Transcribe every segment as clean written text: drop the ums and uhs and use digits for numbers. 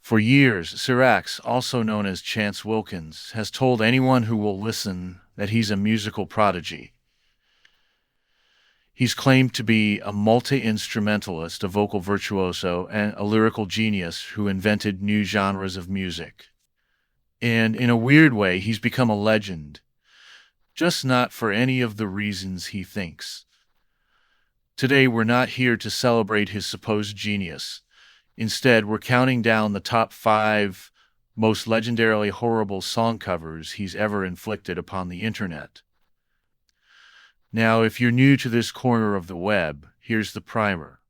For years, Cyraxx, also known as Chance Wilkins, has told anyone who will listen that he's a musical prodigy. He's claimed to be a multi-instrumentalist, a vocal virtuoso, and a lyrical genius who invented new genres of music. And in a weird way, he's become a legend, just not for any of the reasons he thinks. Today, we're not here to celebrate his supposed genius. Instead, we're counting down the top 5 most legendarily horrible song covers he's ever inflicted upon the internet. Now, if you're new to this corner of the web, here's the primer.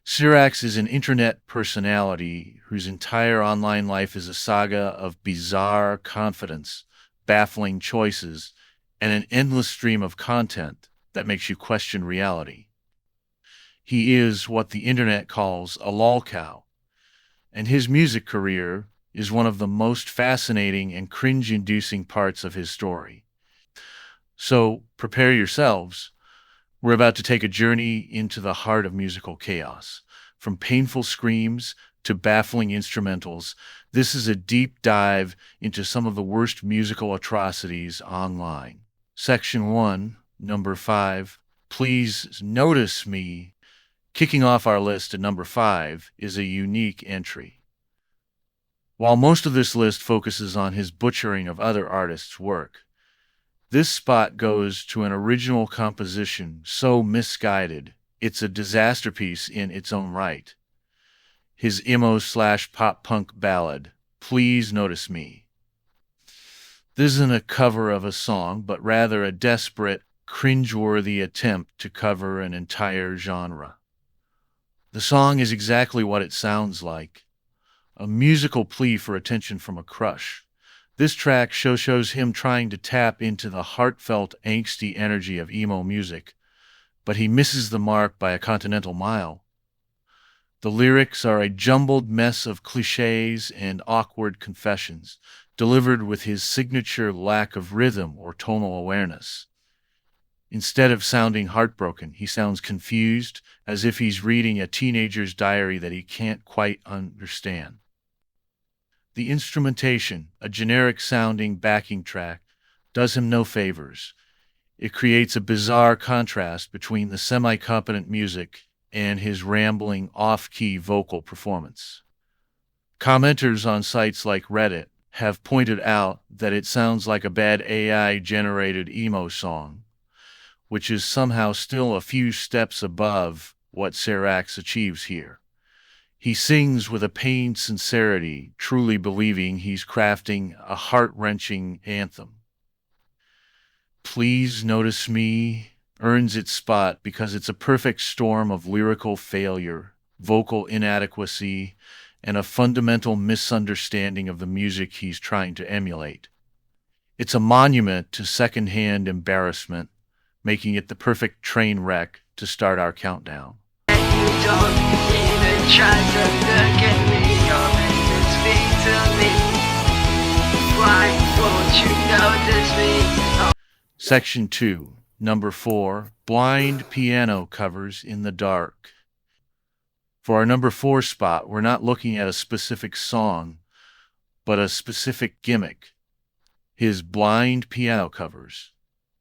Cyraxx is an internet personality whose entire online life is a saga of bizarre confidence, baffling choices, and an endless stream of content that makes you question reality. He is what the internet calls a lolcow, and his music career is one of the most fascinating and cringe-inducing parts of his story. So, prepare yourselves. We're about to take a journey into the heart of musical chaos. From painful screams to baffling instrumentals, this is a deep dive into some of the worst musical atrocities online. Section 1, number 5, Please Notice Me. Kicking off our list at number 5 is a unique entry. While most of this list focuses on his butchering of other artists' work, this spot goes to an original composition so misguided, it's a disaster piece in its own right. His emo/pop-punk ballad, Please Notice Me. This isn't a cover of a song, but rather a desperate, cringeworthy attempt to cover an entire genre. The song is exactly what it sounds like, a musical plea for attention from a crush. This track shows him trying to tap into the heartfelt, angsty energy of emo music, but he misses the mark by a continental mile. The lyrics are a jumbled mess of cliches and awkward confessions, delivered with his signature lack of rhythm or tonal awareness. Instead of sounding heartbroken, he sounds confused, as if he's reading a teenager's diary that he can't quite understand. The instrumentation, a generic-sounding backing track, does him no favors. It creates a bizarre contrast between the semi-competent music and his rambling, off-key vocal performance. Commenters on sites like Reddit have pointed out that it sounds like a bad AI-generated emo song, which is somehow still a few steps above what Cyraxx achieves here. He sings with a pained sincerity, truly believing he's crafting a heart-wrenching anthem. Please Notice Me earns its spot because it's a perfect storm of lyrical failure, vocal inadequacy, and a fundamental misunderstanding of the music he's trying to emulate. It's a monument to secondhand embarrassment, making it the perfect train wreck to start our countdown. And you don't even try to look at me or even speak to me. Why won't you notice me? Section 2, number 4, Blind Piano Covers in the Dark. For our number 4 spot, we're not looking at a specific song, but a specific gimmick, his blind piano covers.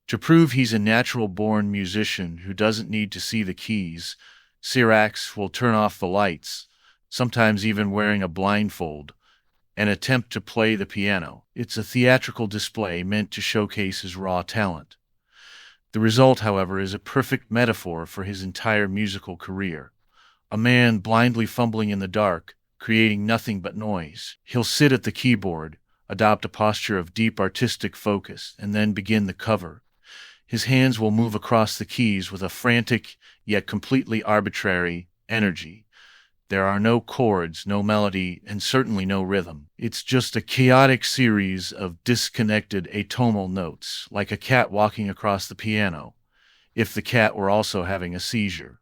To prove he's a natural-born musician who doesn't need to see the keys, Cyraxx will turn off the lights, sometimes even wearing a blindfold, and attempt to play the piano. It's a theatrical display meant to showcase his raw talent. The result, however, is a perfect metaphor for his entire musical career. A man blindly fumbling in the dark, creating nothing but noise. He'll sit at the keyboard, adopt a posture of deep artistic focus, and then begin the cover. His hands will move across the keys with a frantic, yet completely arbitrary, energy. There are no chords, no melody, and certainly no rhythm. It's just a chaotic series of disconnected atonal notes, like a cat walking across the piano, if the cat were also having a seizure.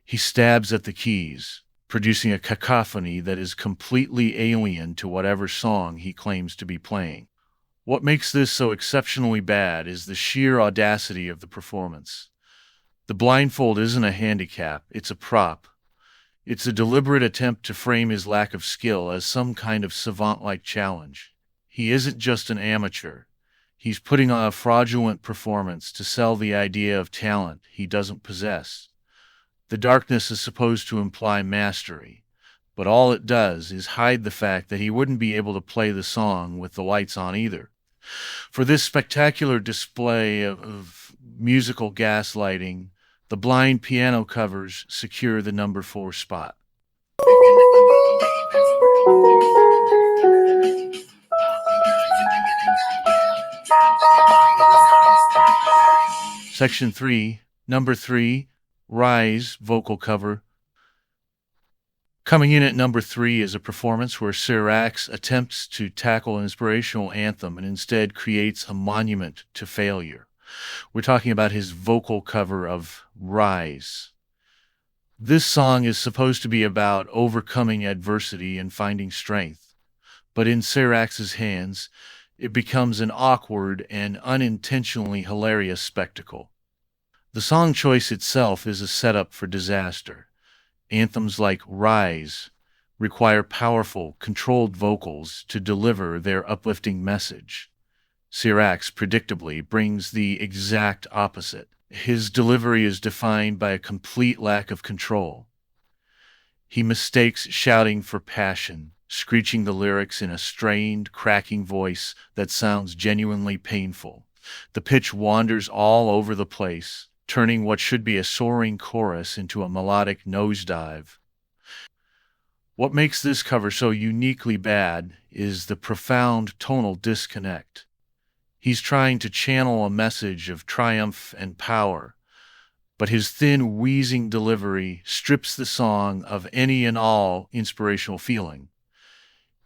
He stabs at the keys, producing a cacophony that is completely alien to whatever song he claims to be playing. What makes this so exceptionally bad is the sheer audacity of the performance. The blindfold isn't a handicap, it's a prop. It's a deliberate attempt to frame his lack of skill as some kind of savant-like challenge. He isn't just an amateur. He's putting on a fraudulent performance to sell the idea of talent he doesn't possess. The darkness is supposed to imply mastery, but all it does is hide the fact that he wouldn't be able to play the song with the lights on either. For this spectacular display of musical gaslighting, the blind piano covers secure the number 4 spot. Section 3, number 3, Rise vocal cover. Coming in at number 3 is a performance where Cyraxx attempts to tackle an inspirational anthem and instead creates a monument to failure. We're talking about his vocal cover of Rise. This song is supposed to be about overcoming adversity and finding strength, but in Cyraxx's hands, it becomes an awkward and unintentionally hilarious spectacle. The song choice itself is a setup for disaster. Anthems like Rise require powerful, controlled vocals to deliver their uplifting message. Cyraxx predictably brings the exact opposite. His delivery is defined by a complete lack of control. He mistakes shouting for passion, screeching the lyrics in a strained, cracking voice that sounds genuinely painful. The pitch wanders all over the place, turning what should be a soaring chorus into a melodic nosedive. What makes this cover so uniquely bad is the profound tonal disconnect. He's trying to channel a message of triumph and power, but his thin, wheezing delivery strips the song of any and all inspirational feeling.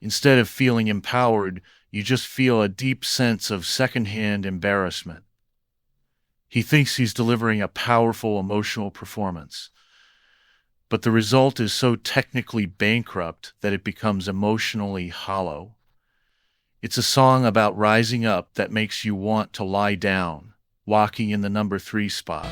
Instead of feeling empowered, you just feel a deep sense of secondhand embarrassment. He thinks he's delivering a powerful emotional performance, but the result is so technically bankrupt that it becomes emotionally hollow. It's a song about rising up that makes you want to lie down, walking in the number 3 spot.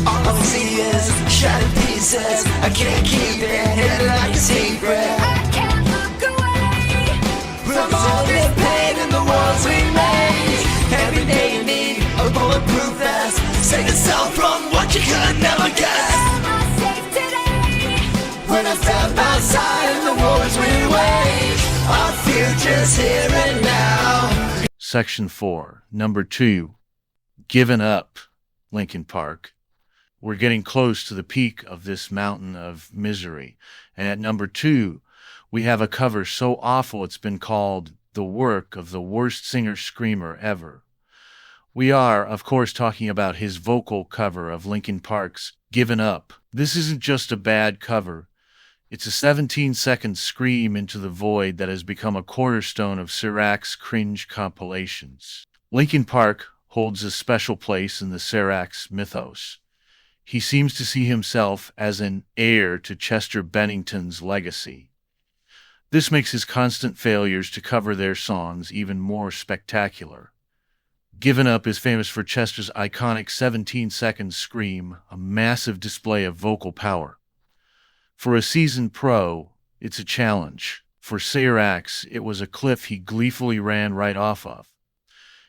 All I see is shattered pieces. I can't keep it hidden like a secret. I can't look away from all this pain and the walls we made. Every day you need a bulletproof vest. Save yourself from what you could never guess. Am I safe today? When I step outside and the wars we wage, our future's here and now. Section 4, number 2, Given Up, Linkin Park. We're getting close to the peak of this mountain of misery. And at number 2, we have a cover so awful it's been called the work of the worst singer-screamer ever. We are, of course, talking about his vocal cover of Linkin Park's Given Up. This isn't just a bad cover. It's a 17-second scream into the void that has become a cornerstone of Cyraxx cringe compilations. Linkin Park holds a special place in the Cyraxx mythos. He seems to see himself as an heir to Chester Bennington's legacy. This makes his constant failures to cover their songs even more spectacular. Given Up is famous for Chester's iconic 17-second scream, a massive display of vocal power. For a seasoned pro, it's a challenge. For Cyraxx, it was a cliff he gleefully ran right off of.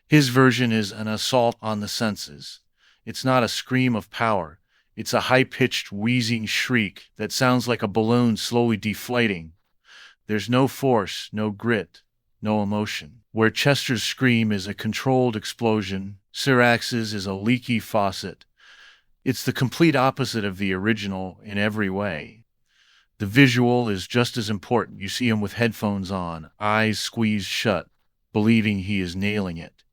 His version is an assault on the senses. It's not a scream of power. It's a high-pitched, wheezing shriek that sounds like a balloon slowly deflating. There's no force, no grit, no emotion. Where Chester's scream is a controlled explosion, Cyraxx's is a leaky faucet. It's the complete opposite of the original in every way. The visual is just as important. You see him with headphones on, eyes squeezed shut, believing he is nailing it.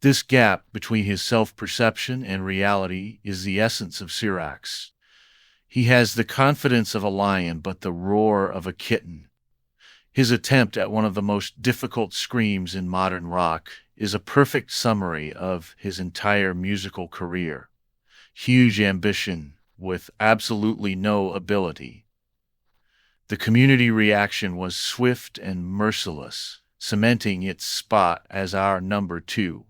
This gap between his self-perception and reality is the essence of Cyraxx. He has the confidence of a lion, but the roar of a kitten. His attempt at one of the most difficult screams in modern rock is a perfect summary of his entire musical career. Huge ambition with absolutely no ability. The community reaction was swift and merciless, cementing its spot as our number 2.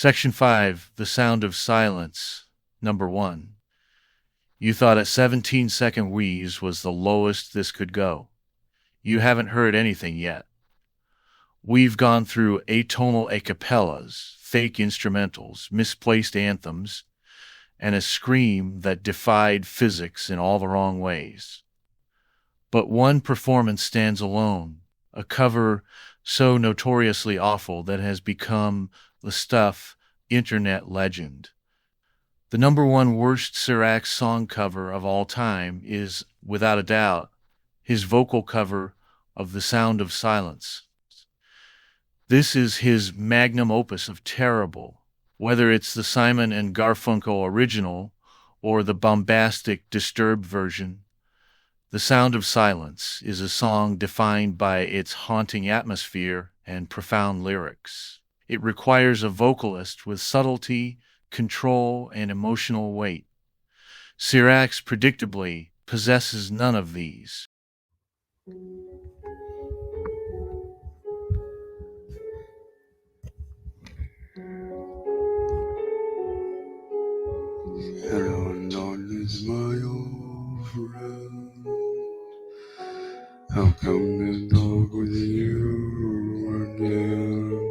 Section 5, The Sound of Silence. Number 1. You thought a 17-second wheeze was the lowest this could go. You haven't heard anything yet. We've gone through atonal a cappellas, fake instrumentals, misplaced anthems, and a scream that defied physics in all the wrong ways. But one performance stands alone, a cover so notoriously awful that it has become the stuff internet legend. The number one worst Cyraxx song cover of all time is, without a doubt, his vocal cover of The Sound of Silence. This is his magnum opus of terrible, whether it's the Simon and Garfunkel original or the bombastic Disturbed version. The Sound of Silence is a song defined by its haunting atmosphere and profound lyrics. It requires a vocalist with subtlety, control, and emotional weight. Cyraxx, predictably, possesses none of these. Hello, Lord, is my old friend. How come to talk with you again?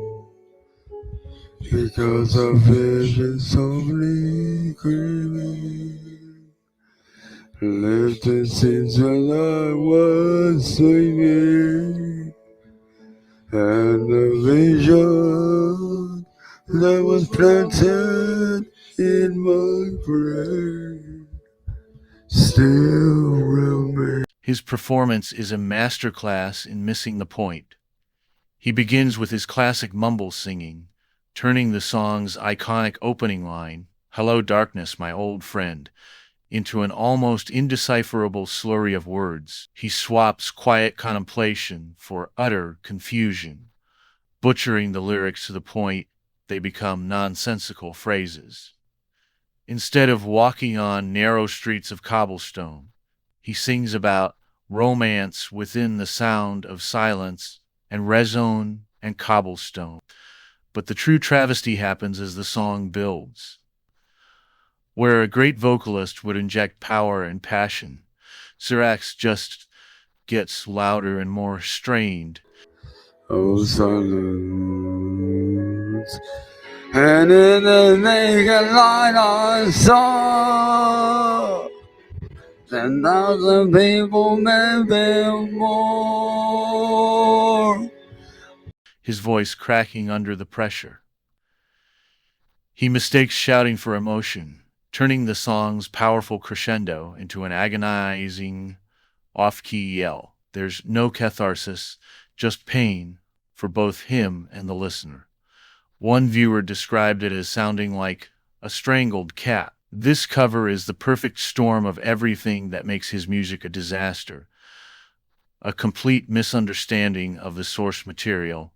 Because a vision softly creeping lifted since when I was sleeping, and the vision that was planted in my brain still remains. His performance is a masterclass in missing the point. He begins with his classic mumble singing, turning the song's iconic opening line, "Hello, darkness, my old friend," into an almost indecipherable slurry of words. He swaps quiet contemplation for utter confusion, butchering the lyrics to the point they become nonsensical phrases. Instead of walking on narrow streets of cobblestone, he sings about romance within the sound of silence and raison and cobblestone. But the true travesty happens as the song builds. Where a great vocalist would inject power and passion, Cyraxx just gets louder and more strained. Oh, silence, and in the naked light I saw 10,000 people, maybe more. His voice cracking under the pressure. He mistakes shouting for emotion, turning the song's powerful crescendo into an agonizing, off-key yell. There's no catharsis, just pain for both him and the listener. One viewer described it as sounding like a strangled cat. This cover is the perfect storm of everything that makes his music a disaster, a complete misunderstanding of the source material.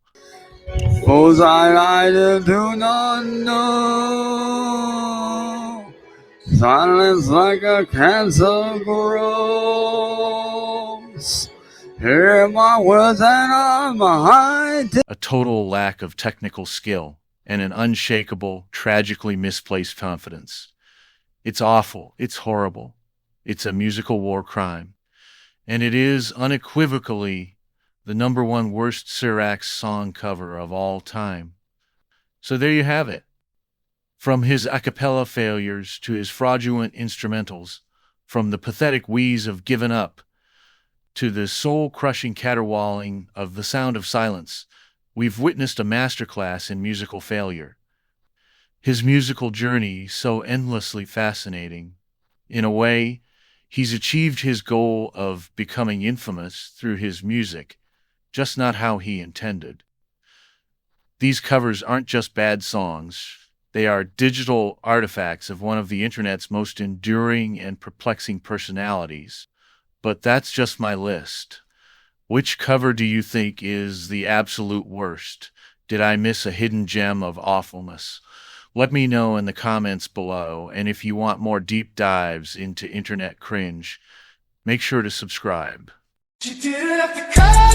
Was I do not know? Silence like a cancer grows. Hear my words and I'm behind. A total lack of technical skill and an unshakable, tragically misplaced confidence. It's awful. It's horrible. It's a musical war crime. And it is unequivocally the number one worst Cyraxx song cover of all time. So there you have it. From his a cappella failures to his fraudulent instrumentals, from the pathetic wheeze of Given Up to the soul-crushing caterwauling of The Sound of Silence, we've witnessed a masterclass in musical failure. His musical journey so endlessly fascinating. In a way, He's achieved his goal of becoming infamous through his music, just not how he intended. These covers aren't just bad songs. They are digital artifacts of one of the internet's most enduring and perplexing personalities. But that's just my list. Which cover do you think is the absolute worst? Did I miss a hidden gem of awfulness? Let me know in the comments below, and if you want more deep dives into internet cringe, make sure to subscribe. She didn't have to cut